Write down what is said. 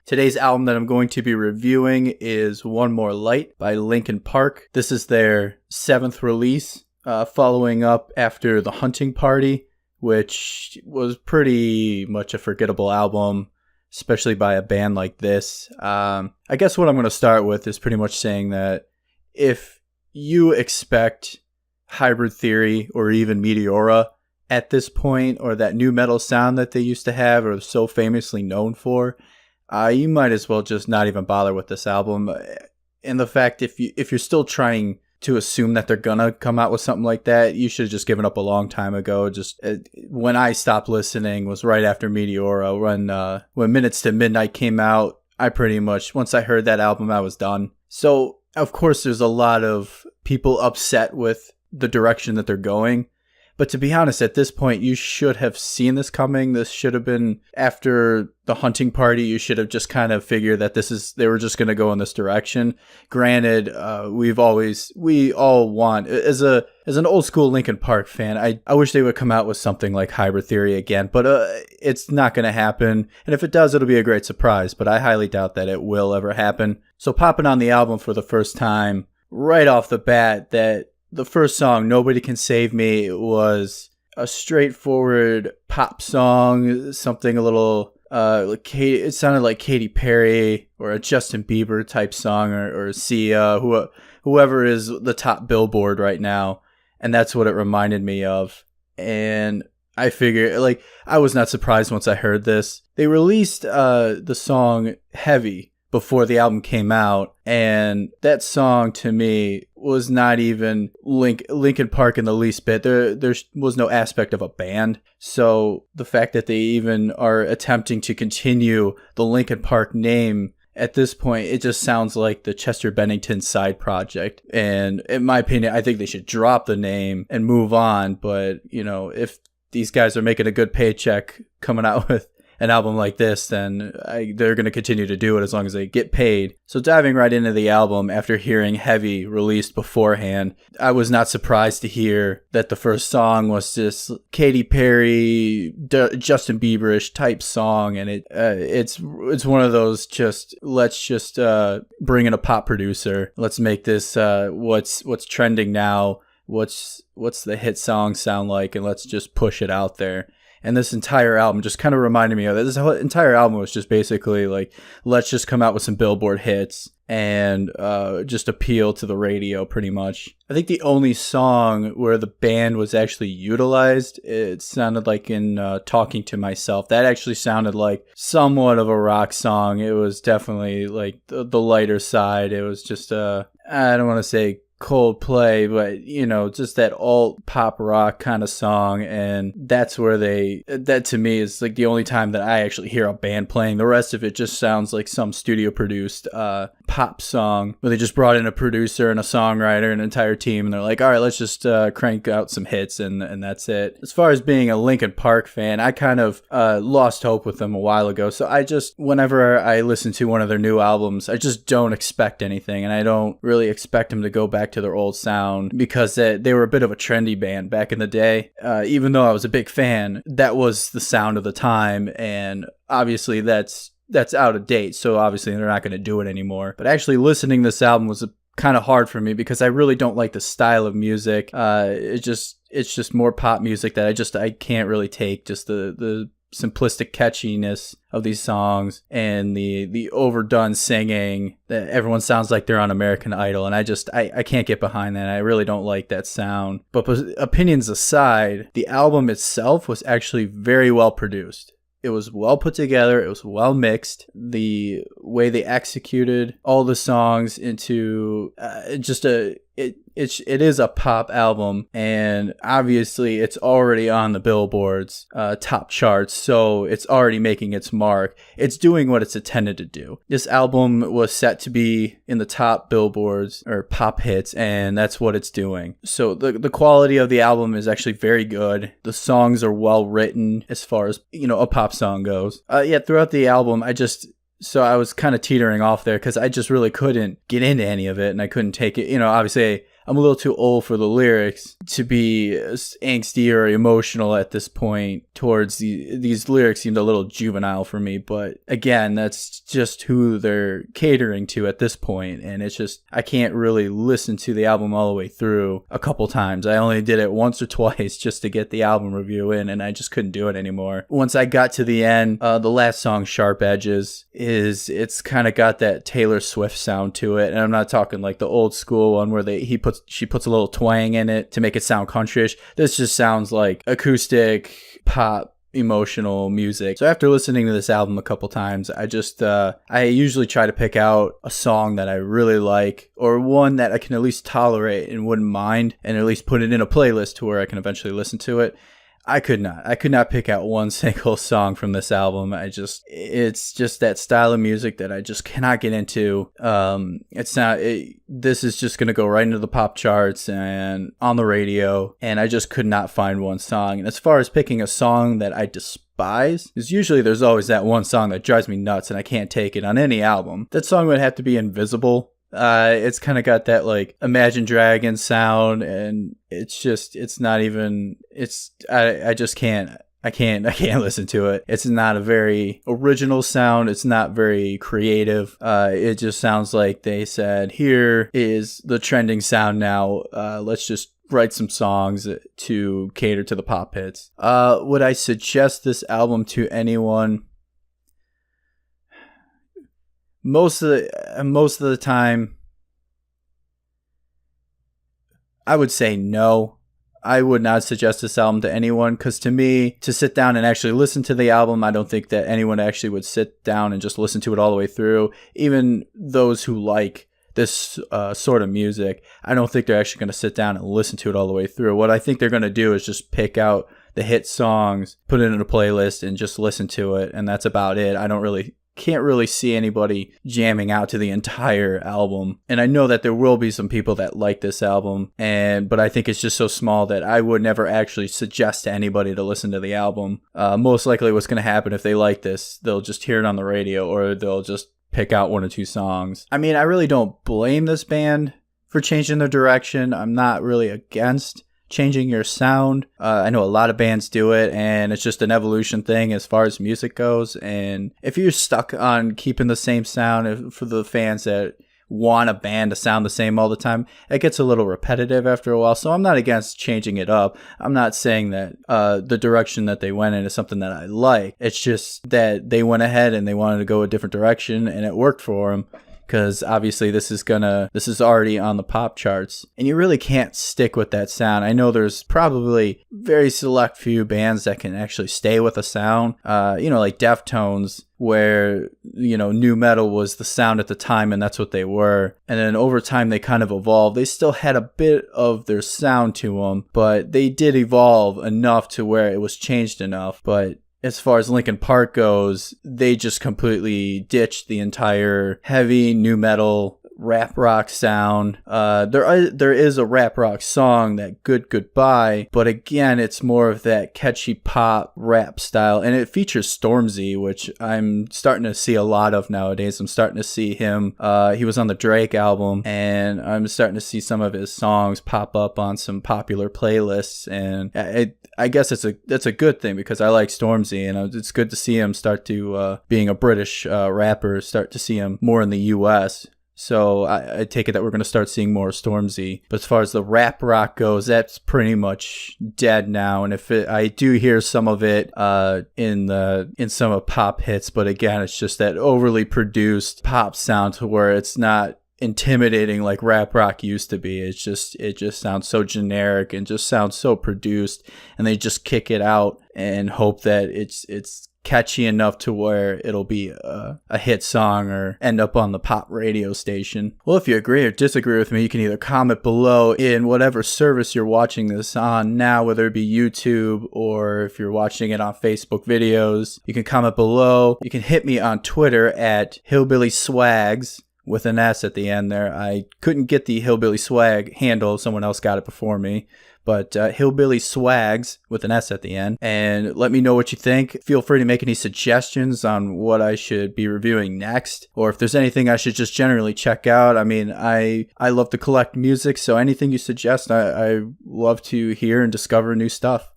Today's album that I'm going to be reviewing is One More Light by Linkin Park. This is their 7th release, following up after The Hunting Party, which was pretty much a forgettable album, especially by a band like this. I guess what I'm going to start with is pretty much saying that if you expect Hybrid Theory or even Meteora at this point, or that new metal sound that they used to have or so famously known for, you might as well just not even bother with this album. And the fact, if you're still trying to assume that they're gonna come out with something like that, you should have just given up a long time ago. Just when I stopped listening was right after Meteora, when Minutes to Midnight came out. I pretty much, once I heard that album, I was done. So of course there's a lot of people upset with the direction that they're going. But to be honest, at this point, you should have seen this coming. This should have been after The Hunting Party. You should have just kind of figured that they were just going to go in this direction. Granted, we all want, as an old school Linkin Park fan, I wish they would come out with something like Hybrid Theory again, but it's not going to happen. And if it does, it'll be a great surprise, but I highly doubt that it will ever happen. So popping on the album for the first time, right off the bat, that the first song, Nobody Can Save Me, was a straightforward pop song, something a little, it sounded like Katy Perry or a Justin Bieber type song, or Sia, whoever is the top Billboard right now. And that's what it reminded me of. And I figured, I was not surprised once I heard this. They released the song Heavy before the album came out, and that song to me was not even Linkin Park in the least bit. There was no aspect of a band. So the fact that they even are attempting to continue the Linkin Park name at this point, it just sounds like the Chester Bennington side project. And in my opinion, I think they should drop the name and move on. But, if these guys are making a good paycheck coming out with an album like this, then they're going to continue to do it as long as they get paid. So diving right into the album, after hearing Heavy released beforehand, I was not surprised to hear that the first song was this Katy Perry, Justin Bieber-ish type song, and it's one of those let's just bring in a pop producer, let's make this what's trending now, what's the hit song sound like, and let's just push it out there. And this entire album just kind of reminded me of that. This whole entire album was just basically let's just come out with some Billboard hits and just appeal to the radio pretty much. I think the only song where the band was actually utilized, it sounded like in Talking to Myself. That actually sounded like somewhat of a rock song. It was definitely the lighter side. It was just, I don't want to say Coldplay, but just that alt pop rock kind of song. And that's where that to me is the only time that I actually hear a band playing. The rest of it just sounds like some studio produced pop song where they just brought in a producer and a songwriter and an entire team, and they're like, all right, let's just crank out some hits, and that's it. As far as being a Linkin Park fan, I kind of lost hope with them a while ago. So whenever I listen to one of their new albums, I just don't expect anything, and I don't really expect them to go back to their old sound, because they were a bit of a trendy band back in the day. Even though I was a big fan, that was the sound of the time, and obviously that's out of date, so obviously they're not going to do it anymore. But actually listening to this album was kind of hard for me, because I really don't like the style of music. It's just more pop music that I can't really take. Just the simplistic catchiness of these songs and the overdone singing that everyone sounds like they're on American Idol, and I can't get behind that. I really don't like that sound. But opinions aside, the album itself was actually very well produced. It was well put together. It was well mixed. The way they executed all the songs into it is a pop album, and obviously it's already on the Billboard's top charts, so it's already making its mark. It's doing what it's intended to do. This album was set to be in the top Billboards or pop hits, and that's what it's doing. So the quality of the album is actually very good. The songs are well written as far as a pop song goes. Throughout the album, so I was kind of teetering off there because I just really couldn't get into any of it, and I couldn't take it. Obviously I'm a little too old for the lyrics to be angsty or emotional at this point towards these lyrics seemed a little juvenile for me. But again, that's just who they're catering to at this point. And it's just, I can't really listen to the album all the way through a couple times. I only did it once or twice just to get the album review in, and I just couldn't do it anymore. Once I got to the end, the last song, Sharp Edges, it's kind of got that Taylor Swift sound to it. And I'm not talking like the old school one where she puts a little twang in it to make it sound countryish. This just sounds like acoustic pop emotional music. So after listening to this album a couple times, I usually try to pick out a song that I really like, or one that I can at least tolerate and wouldn't mind, and at least put it in a playlist to where I can eventually listen to it. I could not pick out one single song from this album. It's just that style of music that I just cannot get into. This is just going to go right into the pop charts and on the radio, and I just could not find one song. And as far as picking a song that I despise, because usually there's always that one song that drives me nuts and I can't take it on any album. That song would have to be Invisible. It's kind of got that like Imagine Dragons sound, and I can't listen to it. It's not a very original sound. It's not very creative. It just sounds like they said, here is the trending sound now. Let's just write some songs to cater to the pop hits. Would I suggest this album to anyone? Most of the time, I would say no. I would not suggest this album to anyone, because to me, to sit down and actually listen to the album, I don't think that anyone actually would sit down and just listen to it all the way through. Even those who like this sort of music, I don't think they're actually going to sit down and listen to it all the way through. What I think they're going to do is just pick out the hit songs, put it in a playlist, and just listen to it, and that's about it. Can't really see anybody jamming out to the entire album. And I know that there will be some people that like this album, but I think it's just so small that I would never actually suggest to anybody to listen to the album. Most likely what's going to happen if they like this, they'll just hear it on the radio, or they'll just pick out one or two songs. I mean, I really don't blame this band for changing their direction. I'm not really against changing your sound. I know a lot of bands do it, and it's just an evolution thing as far as music goes. And if you're stuck on keeping the same sound, for the fans that want a band to sound the same all the time, it gets a little repetitive after a while. So I'm not against changing it up. I'm not saying that the direction that they went in is something that I like. It's just that they went ahead and they wanted to go a different direction, and it worked for them. Because obviously this is already on the pop charts, and you really can't stick with that sound. I know there's probably very select few bands that can actually stay with a sound, like Deftones, where, nu metal was the sound at the time, and that's what they were. And then over time they kind of evolved. They still had a bit of their sound to them, but they did evolve enough to where it was changed enough. But as far as Linkin Park goes, they just completely ditched the entire heavy nu metal rap rock sound. There is a rap rock song, that Good Goodbye, but again, it's more of that catchy pop rap style, and it features Stormzy, which I'm starting to see a lot of nowadays. I'm starting to see him. He was on the Drake album, and I'm starting to see some of his songs pop up on some popular playlists, and I guess that's a good thing, because I like Stormzy, and it's good to see him start to, being a British rapper, start to see him more in the US. So I take it that we're going to start seeing more Stormzy. But as far as the rap rock goes, that's pretty much dead now. And I do hear some of it in some of pop hits, but again, it's just that overly produced pop sound to where it's not intimidating like rap rock used to be. It just sounds so generic and just sounds so produced, and they just kick it out and hope that it's catchy enough to where it'll be a hit song or end up on the pop radio station. Well, if you agree or disagree with me, you can either comment below in whatever service you're watching this on now, whether it be YouTube or if you're watching it on Facebook videos. You can comment below. You can hit me on Twitter at HillBilly Swags with an S at the end there. I couldn't get the HillBilly Swag handle. Someone else got it before me. but HillBilly Swags with an S at the end. And let me know what you think. Feel free to make any suggestions on what I should be reviewing next, or if there's anything I should just generally check out. I mean, I love to collect music, so anything you suggest, I love to hear and discover new stuff.